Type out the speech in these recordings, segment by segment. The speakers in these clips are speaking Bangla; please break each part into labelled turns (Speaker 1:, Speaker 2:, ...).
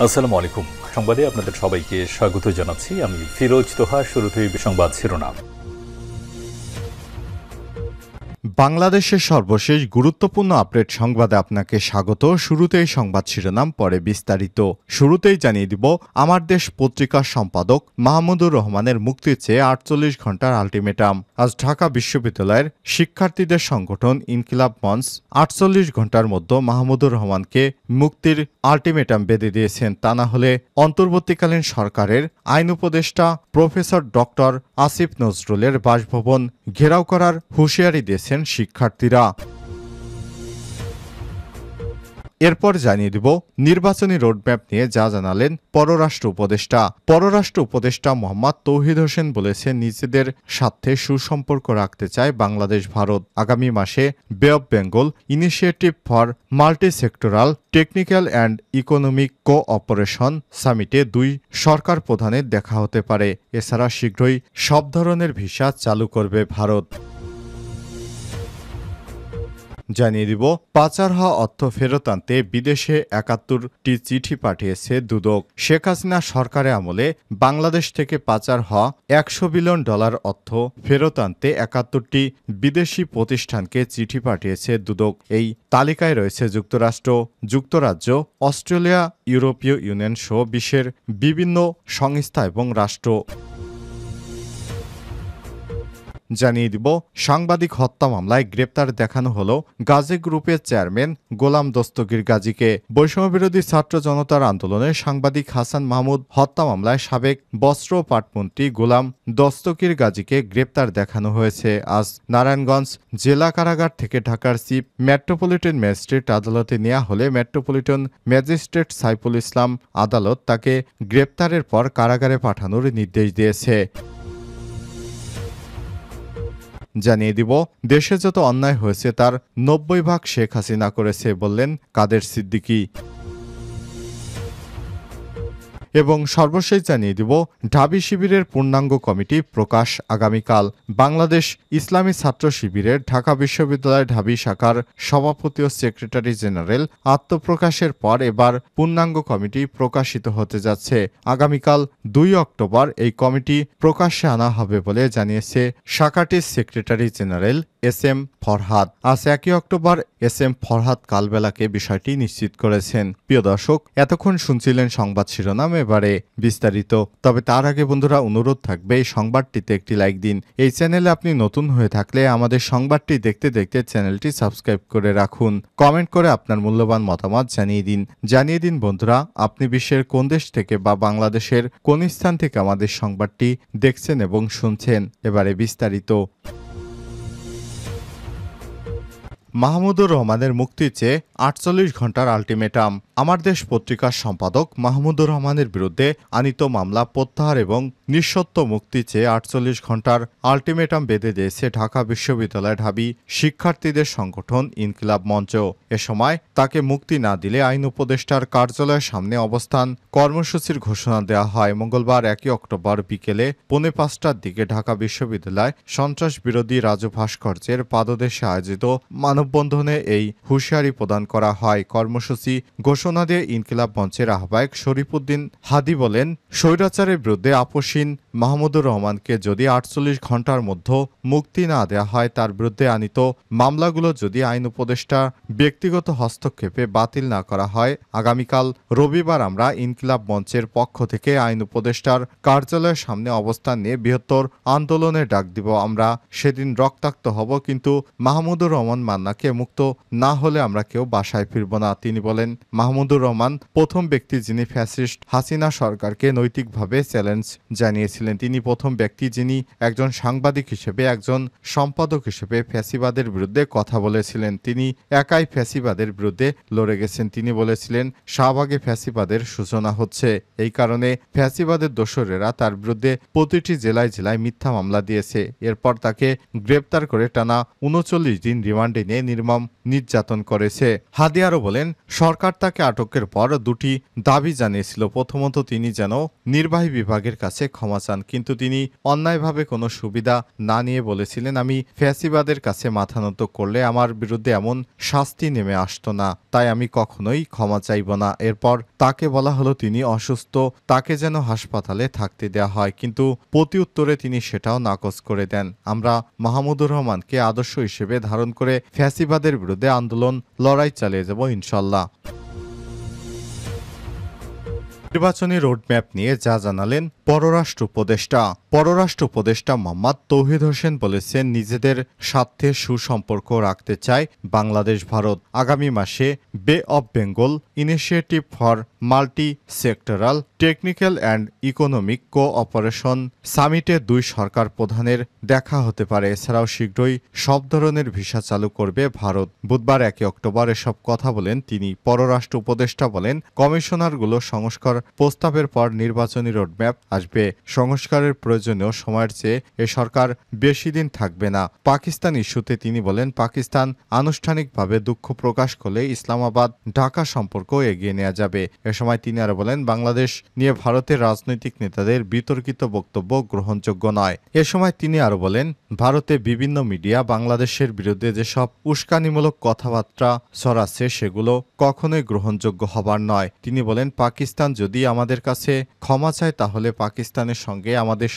Speaker 1: আসসালামু আলাইকুম। সংবাদে আপনাদের সবাইকে স্বাগত জানাচ্ছি। আমি ফিরোজ তোহা। শুরুতেই সংবাদ শিরোনাম।
Speaker 2: বাংলাদেশের সর্বশেষ গুরুত্বপূর্ণ আপডেট সংবাদে আপনাকে স্বাগত। শুরুতেই সংবাদ শিরোনাম, পরে বিস্তারিত। শুরুতেই জানিয়ে দিব, আমার দেশ পত্রিকার সম্পাদক মাহমুদুর রহমানের মুক্তির চেয়ে ৪৮ ঘণ্টার আলটিমেটাম। আজ ঢাকা বিশ্ববিদ্যালয়ের শিক্ষার্থীদের সংগঠন ইনকিলাব মঞ্চ ৪৮ ঘণ্টার মধ্যে মাহমুদুর রহমানকে মুক্তির আলটিমেটাম বেঁধে দিয়েছেন। তা না হলে অন্তর্বর্তীকালীন সরকারের আইন উপদেষ্টা প্রফেসর ডক্টর আসিফ নজরুলের বাসভবন ঘেরাও করার হুঁশিয়ারি দিয়েছেন শিক্ষার্থীরা। এরপর জানিয়ে দিব, নির্বাচনী রোডম্যাপ নিয়ে যা জানালেন পররাষ্ট্র উপদেষ্টা। পররাষ্ট্র উপদেষ্টা মোহাম্মদ তৌহিদ হোসেন বলেছেন, নিজেদের স্বার্থে সুসম্পর্ক রাখতে চায় বাংলাদেশ ভারত। আগামী মাসে bay of Bengal initiative for multi sectoral technical and economic cooperation সামিটে দুই সরকার প্রধানের দেখা হতে পারে। এছাড়া শীঘ্রই সব ধরনের ভিসা চালু করবে ভারত। জানিয়ে দিব, পাচার হওয়া অর্থ ফেরত আনতে বিদেশে ৭১টি চিঠি পাঠিয়েছে দুদক। শেখ হাসিনা সরকারের আমলে বাংলাদেশ থেকে পাচার হওয়া $১০০ বিলিয়ন অর্থ ফেরত আনতে ৭১টি বিদেশি প্রতিষ্ঠানকে চিঠি পাঠিয়েছে দুদক। এই তালিকায় রয়েছে যুক্তরাষ্ট্র, যুক্তরাজ্য, অস্ট্রেলিয়া, ইউরোপীয় ইউনিয়ন সহ বিশ্বের বিভিন্ন সংস্থা এবং রাষ্ট্র। জানিয়ে দিব, সাংবাদিক হত্যা মামলায় গ্রেপ্তার দেখানো হলো গাজী গ্রুপের চেয়ারম্যান গোলাম দস্তগীর গাজীকে। বৈষম্যবিরোধী ছাত্র জনতার আন্দোলনে সাংবাদিক হাসান মাহমুদ হত্যা মামলায় সাবেক বস্ত্র ও পাটমন্ত্রী গোলাম দস্তগীর গাজীকে গ্রেপ্তার দেখানো হয়েছে। আজ নারায়ণগঞ্জ জেলা কারাগার থেকে ঢাকার চিফ মেট্রোপলিটন ম্যাজিস্ট্রেট আদালতে নেওয়া হলে মেট্রোপলিটন ম্যাজিস্ট্রেট সাইফুল ইসলাম আদালত তাকে গ্রেপ্তারের পর কারাগারে পাঠানোর নির্দেশ দিয়েছে। জানিয়ে দিব, দেশে যত অন্যায় হয়েছে তার ৯০% শেখ হাসিনা করেছে বললেন কাদের সিদ্দিকী। এবং সর্বশেষ জানিয়ে দিব, ঢাবি শিবিরের পূর্ণাঙ্গ কমিটি প্রকাশ আগামীকাল। বাংলাদেশ ইসলামী ছাত্র শিবিরের ঢাকা বিশ্ববিদ্যালয় ঢাবি শাখার সভাপতি ও সেক্রেটারি জেনারেল আত্মপ্রকাশের পর এবার পূর্ণাঙ্গ কমিটি প্রকাশিত হতে যাচ্ছে। আগামীকাল ২ অক্টোবর এই কমিটি প্রকাশ্যে আনা হবে বলে জানিয়েছে শাখাটির secretary general S M Farhad. আজ ১ অক্টোবর এস এম ফরহাদ কালবেলাকে বিষয়টি নিশ্চিত করেছেন। প্রিয় দর্শক, এতক্ষণ শুনছিলেন সংবাদ শিরোনাম, এবারে বিস্তারিত। তবে তার আগে বন্ধুরা, অনুরোধ থাকবে এই সংবাদটিতে একটি লাইক দিন। এই চ্যানেলে আপনি নতুন হয়ে থাকলে আমাদের সংবাদটি দেখতে দেখতে চ্যানেলটি সাবস্ক্রাইব করে রাখুন। কমেন্ট করে আপনার মূল্যবান মতামত জানিয়ে দিন বন্ধুরা, আপনি বিশ্বের কোন দেশ থেকে বা বাংলাদেশের কোন স্থান থেকে আমাদের সংবাদটি দেখছেন এবং শুনছেন। এবারে বিস্তারিত। মাহমুদুর রহমানের মুক্তির চেয়ে ৪৮ ঘণ্টার আলটিমেটাম। আমার দেশ পত্রিকার সম্পাদক মাহমুদুর রহমানের বিরুদ্ধে আনীত মামলা প্রত্যাহার এবং নিঃশর্ত মুক্তি চেয়ে ৪৮ ঘণ্টার আলটিমেটাম বেঁধে দিয়েছে ঢাকা বিশ্ববিদ্যালয় ঢাবি শিক্ষার্থীদের সংগঠন ইনকিলাব মঞ্চ। এ সময় তাকে মুক্তি না দিলে আইন উপদেষ্টার কার্যালয়ের সামনে অবস্থান কর্মসূচির ঘোষণা দেওয়া হয়। মঙ্গলবার ১ অক্টোবর বিকেলে ৫:৩০টার দিকে ঢাকা বিশ্ববিদ্যালয় সন্ত্রাস বিরোধী রাজু ভাস্কর্যের পাদদেশে আয়োজিত মানববন্ধনে এই হুঁশিয়ারি প্রদান করা হয়। কর্মসূচি ঘোষণা দিয়ে ইনকিলাব মঞ্চের আহ্বায়ক শরীফুদ্দিন হাদি বলেন, স্বৈরাচারের বিরুদ্ধে আপোষহীন মাহমুদুর রহমানকে যদি ৪৮ ঘণ্টার মধ্যে মুক্তি না দেওয়া হয়, তার বিরুদ্ধে আনীত মামলাগুলো যদি আইন উপদেষ্টা ব্যক্তিগত হস্তক্ষেপে বাতিল না করা হয়, আগামীকাল রবিবার আমরা ইনকিলাব মঞ্চের পক্ষ থেকে আইন উপদেষ্টার কার্যালয়ের সামনে অবস্থান নিয়ে বৃহত্তর আন্দোলনের ডাক দিব। আমরা সেদিন রক্তাক্ত হব, কিন্তু মাহমুদুর রহমান মান্নাকে মুক্ত না হলে আমরা কেউ বাসায় ফিরব না। তিনি বলেন, মাহমুদুর রহমান প্রথম ব্যক্তি যিনি ফ্যাসিস্ট হাসিনা সরকারকে নৈতিকভাবে চ্যালেঞ্জ জানিয়েছিলেন। তিনি প্রথম ব্যক্তি যিনি একজন সাংবাদিক হিসেবে, একজন সম্পাদক হিসেবে ফ্যাসিবাদের বিরুদ্ধে কথা বলেছিলেন। তিনি একাই ফ্যাসিবাদের বিরুদ্ধে লড়ে গেছেন। তিনি বলেছিলেন, শাহবাগে ফ্যাসিবাদের সূচনা হচ্ছে। এই কারণে ফ্যাসিবাদের দোসরেরা তার বিরুদ্ধে প্রতিটি জেলায় জেলায় মিথ্যা মামলা দিয়েছে। এরপর তাকে গ্রেপ্তার করে টানা ৩৯ দিন রিমান্ডে নিয়ে নির্মম নির্যাতন করেছে। হাদি আরও বলেন, সরকার তাকে আটকের পর দুটি দাবি জানিয়েছিল। প্রথমত, তিনি যেন নির্বাহী বিভাগের কাছে ক্ষমা চান, কিন্তু তিনি অন্যায়ভাবে কোনো সুবিধা না নিয়ে বলেছিলেন, আমি ফ্যাসিবাদের কাছে মাথা নত করলে আমার বিরুদ্ধে এমন শাস্তি নেমে আসতো না, তাই আমি কখনোই ক্ষমা চাইব না। এরপর তাকে বলা হলো তিনি অসুস্থ, তাকে যেন হাসপাতালে থাকতে দেওয়া হয়, কিন্তু প্রতি উত্তরে তিনি সেটাও নাকচ করে দেন। আমরা মাহমুদুর রহমানকে আদর্শ হিসেবে ধারণ করে ফ্যাসিবাদের বিরুদ্ধে আন্দোলন লড়াই চালিয়ে যাব ইনশাল্লাহ। নির্বাচনী রোডম্যাপ নিয়ে যা জানালেন পররাষ্ট্র উপদেষ্টা মোহাম্মদ তৌহিদ হোসেন বলেছেন, নিজেদের স্বার্থে সুসম্পর্ক রাখতে চায় বাংলাদেশ ভারত। আগামী মাসে bay of Bengal initiative for multi sectoral technical and economic cooperation সামিটে দুই সরকার প্রধানের দেখা হতে পারে। এছাড়াও শীঘ্রই সব ধরনের ভিসা চালু করবে ভারত। বুধবার 1 অক্টোবর এসব কথা বলেন তিনি। পররাষ্ট্র উপদেষ্টা বলেন, কমিশনারগুলো সংস্কার প্রস্তাবের পর নির্বাচনী রোডম্যাপ আসবে। সংস্কারের প্রয়োজনীয় সময়ের চেয়ে এ সরকার বেশি দিন থাকবে না। পাকিস্তান ইস্যুতে তিনি বলেন, পাকিস্তান আনুষ্ঠানিকভাবে দুঃখ প্রকাশ করলে ইসলামাবাদ ঢাকা সম্পর্ক এগিয়ে নেওয়া যাবে। এ সময় তিনি আরো বলেন, বাংলাদেশ নিয়ে ভারতের রাজনৈতিক নেতাদের বিতর্কিত বক্তব্য গ্রহণযোগ্য নয়। এ সময় তিনি আরো বলেন, ভারতে বিভিন্ন মিডিয়া বাংলাদেশের বিরুদ্ধে যেসব উস্কানিমূলক কথাবার্তা ছড়াচ্ছে সেগুলো কখনোই গ্রহণযোগ্য হবার নয়। তিনি বলেন, পাকিস্তান যদি আমাদের কাছে ক্ষমা চায় তাহলে পাকিস্তানের সঙ্গে আমাদের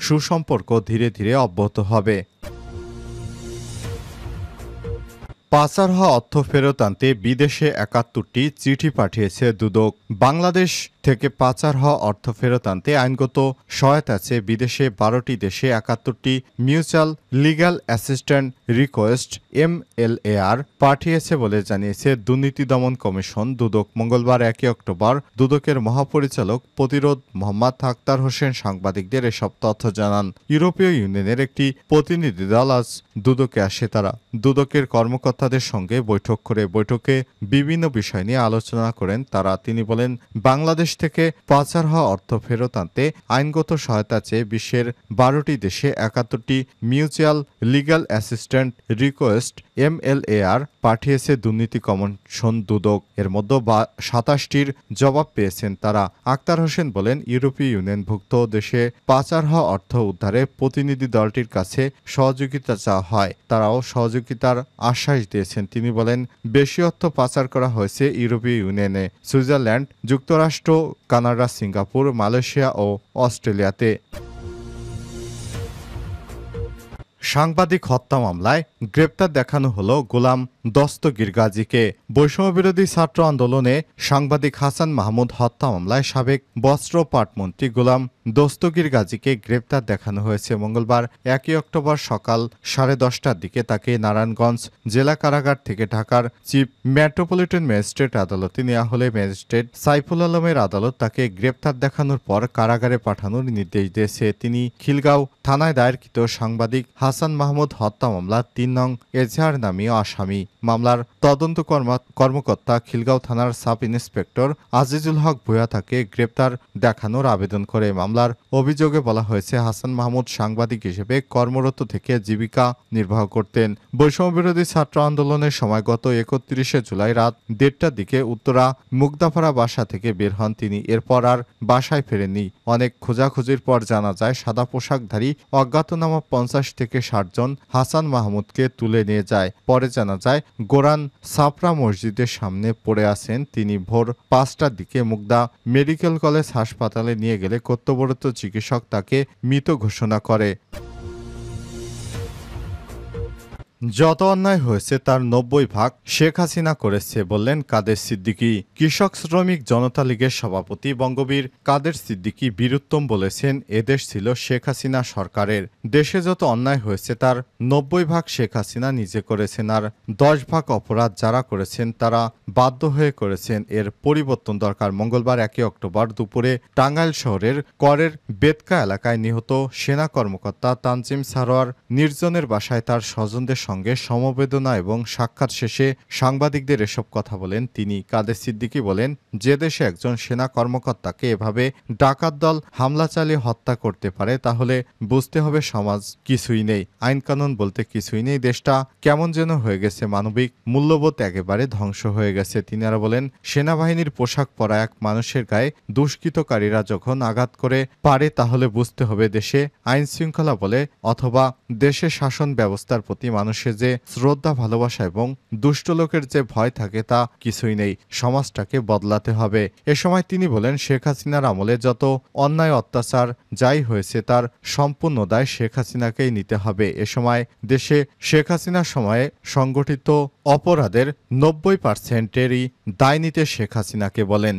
Speaker 2: সুসম্পর্ক ধীরে ধীরে অব্যাহত হবে। পাচার হওয়া অর্থ ফেরত আনতে বিদেশে ৭১টি চিঠি পাঠিয়েছে দুদক। বাংলাদেশ থেকে পাচার হওয়া অর্থ ফেরত আনতে আইনগত সহায়তা চেয়ে বিদেশে ১২টি দেশে ৭১টি mutual legal assistant request MLAR পাঠিয়েছে বলে জানিয়েছে দুর্নীতি দমন কমিশন দুদক। মঙ্গলবার ১ অক্টোবর দুদকের মহাপরিচালক প্রতিরোধ মোহাম্মদ আখতার হোসেন সাংবাদিকদের এসব তথ্য জানান। ইউরোপীয় ইউনিয়নের একটি প্রতিনিধি দল আজ দুদকে আসে। তারা দুদকের কর্মকর্তাদের সঙ্গে বৈঠক করে বৈঠকে বিভিন্ন বিষয় নিয়ে আলোচনা করেন তারা। তিনি বলেন, বাংলাদেশ থেকে পাচার হওয়া অর্থ ফেরত আনতে আইনগত সহায়তা চেয়ে বিশ্বের ১২টি দেশে ৭১টি mutual legal assistant request MLAR পাঠিয়েছে দুর্নীতি কমিশন দুদক। এর মধ্যে ২৭টির জবাব পেয়েছেন তারা। আখতার হোসেন বলেন, ইউরোপীয় ইউনিয়নভুক্ত দেশে পাচার হওয়া অর্থ উদ্ধারে প্রতিনিধি দলটির কাছে সহযোগিতা চাওয়া হয়। তারাও সহযোগিতার আশ্বাস দিয়েছেন। তিনি বলেন, বেশি অর্থ পাচার করা হয়েছে ইউরোপীয় ইউনিয়নে, সুইজারল্যান্ড, যুক্তরাষ্ট্র, কানাডা, সিঙ্গাপুর, মালয়েশিয়া ও অস্ট্রেলিয়াতে। সাংবাদিক হত্যা মামলায় গ্রেপ্তার দেখানো হলো গোলাম দস্তগীর গাজীকে। বৈষম্যবিরোধী ছাত্র আন্দোলনে সাংবাদিক হাসান মাহমুদ হত্যা মামলায় সাবেক বস্ত্র পাটমন্ত্রী গোলাম দস্তগীর গাজীকে গ্রেপ্তার দেখানো হয়েছে। মঙ্গলবার ১ অক্টোবর সকাল 10:30টার দিকে তাকে নারায়ণগঞ্জ জেলা কারাগার থেকে ঢাকার চিফ মেট্রোপলিটন ম্যাজিস্ট্রেট আদালতে নেওয়া হলে ম্যাজিস্ট্রেট সাইফুল আলমের আদালত তাকে গ্রেপ্তার দেখানোর পর কারাগারে পাঠানোর নির্দেশ দিয়েছে। তিনি খিলগাঁও থানায় দায়েরকৃত সাংবাদিক হাসান মাহমুদ হত্যা মামলা ৩ নং এজাহার নামীয় আসামি। মামলার তদন্ত কর্মকর্তা খিলগাঁও থানার সাব ইন্সপেক্টর আজিজুল হক ভূঁইয়া তাকে গ্রেপ্তার দেখানোর আবেদন করে। মামলার অভিযোগে বলা হয়েছে, হাসান মাহমুদ সাংবাদিক হিসেবে কর্মরত থেকে জীবিকা নির্বাহ করতেন। বৈষম্যবিরোধী ছাত্র আন্দোলনের সময় গত ৩১শে জুলাই রাত ১:৩০টার দিকে উত্তরা মুগদাপাড়া বাসা থেকে বের হন তিনি। এরপর আর বাসায় ফেরেননি। অনেক খোঁজাখুঁজির পর জানা যায়, সাদা পোশাকধারী অজ্ঞাতনামা ৫০ থেকে ৬০ জন হাসান মাহমুদকে তুলে নিয়ে যায়। পরে জানা যায়, গোরান সাপরা মসজিদের সামনে পড়ে আছেন তিনি। ভোর ৫টার দিকে মুগদা মেডিকেল কলেজ হাসপাতালে নিয়ে গেলে কর্তব্যরত চিকিৎসক তাকে মৃত ঘোষণা করে। যত অন্যায় হয়েছে তার ৯০ শেখ হাসিনা করেছে বললেন কাদের সিদ্দিকী। কৃষক শ্রমিক জনতা লীগের সভাপতি বঙ্গবীর কাদের সিদ্দিকী বীরুত্তম বলেছেন, এদেশ ছিল শেখ হাসিনা সরকারের। দেশে যত অন্যায় হয়েছে তার ৯০ শেখ হাসিনা নিজে করেছেন, আর ১০ অপরাধ যারা করেছেন তারা বাধ্য হয়ে করেছেন। এর পরিবর্তন দরকার। মঙ্গলবার ১ অক্টোবর দুপুরে টাঙ্গাইল শহরের করের বেতকা এলাকায় নিহত সেনা কর্মকর্তা তানজিম সারোয়ার নির্জনের বাসায় তার স্বজনদের সঙ্গে সমবেদনা এবং সাক্ষাৎ শেষে সাংবাদিকদের এসব কথা বলেন তিনি। কাদের সিদ্দিকী বলেন, যে দেশে একজন সেনা কর্মকর্তাকে এভাবে ডাকাত দল হামলা চালিয়ে হত্যা করতে পারে তাহলে বুঝতে হবে সমাজ কিছুই নেই, আইনকানুন বলতে কিছুই নেই, দেশটা কেমন যেন হয়ে গেছে, মানবিক মূল্যবোধ একেবারে ধ্বংস হয়ে গেছে। তিনি আরো বলেন, সেনাবাহিনীর পোশাক পরা এক মানুষের গায়ে দুষ্কৃতকারীরা যখন আঘাত করে পারে তাহলে বুঝতে হবে দেশে আইন শৃঙ্খলা বলে অথবা দেশের শাসন ব্যবস্থার প্রতি মানুষের যে শ্রদ্ধা, ভালোবাসা এবং দুষ্ট লোকের যে ভয় থাকে তা কিছুই নেই। সমাজটাকে বদলাতে হবে। এ সময় তিনি বলেন, শেখ হাসিনার আমলে যত অন্যায় অত্যাচার যাই হয়েছে তার সম্পূর্ণ দায় শেখ হাসিনাকেই নিতে হবে। এ সময় দেশে শেখ হাসিনার সময়ে সংগঠিত অপরাধের ৯০%-এরই দায় নিতে শেখ হাসিনাকে বলেন।